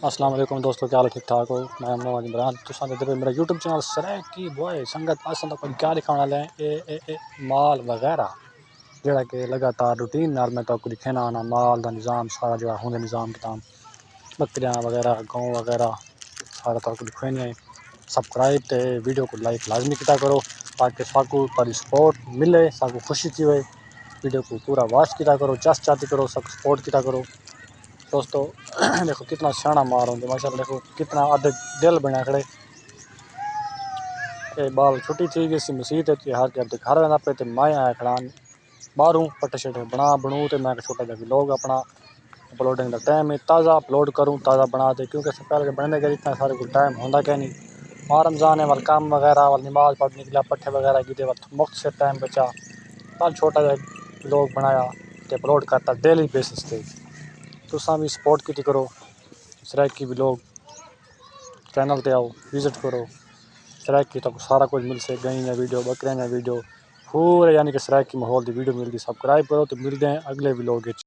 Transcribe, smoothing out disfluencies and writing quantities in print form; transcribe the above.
السلام علیکم دوستو، کیا حال ٹھیک ٹھاک ہو؟ میں نواز عمران تو میرا یوٹیوب چینل سرائک کی بوائے سنگت پسند کو کیا دکھانا لیں اے مال وغیرہ جڑا کہ لگاتار روٹین نال میں تو دکھانا آنا مال دا نظام سارا جڑا ہوندے نظام کتاب بکریاں وغیرہ گاؤں وغیرہ سارا تو دکھانے ہیں۔ سبسکرائب تے ویڈیو کو لائک لازمی کیا کرو تاکہ ساکو پر سپورٹ ملے، ساکو خوشی تھی ہوئے۔ ویڈیو کو پورا واچ کیا کرو، چس چاتی کرو، سب سپورٹ کیا کرو دوستو۔ دیکھو کتنا سیاح مار ہوندے ماشاء اللہ، دیکھو کتنا ادھے دل بنا کھڑے۔ اے بال چھٹی تھی گئی سی مسیت ہے ہر کے گھر رہنا پہ تے میں آیا کھڑان باہروں پٹے شٹے بنوں تے میں چھوٹا جا لوگ اپنا اپلوڈنگ دا ٹائم ہے تازہ اپلوڈ کروں تازہ بنا دے، کیونکہ سے پہلے بننے کے اتنا سارے کوئی ٹائم ہوندا کہ نہیں۔ ماہ رمضان ہے وال کام وغیرہ وال نماز پڑھنے کے لیے پٹھے وغیرہ کی دے وقت مختصر ٹائم بچا کل چھوٹا جا لوگ بنایا تے اپلوڈ کرتا ڈیلی بیسس تے۔ تساں بھی سپورٹ کی کرو، سرائکی بھی لوگ چینل تے آؤ وزٹ کرو، سرائکی تک سارا کچھ مل سے گئیں ویڈیو بکریاں ویڈیو پورے یعنی کہ سرائکی ماحول دی ویڈیو ملتی۔ سبسکرائب کرو تو ملتے ہیں اگلے ولاگ۔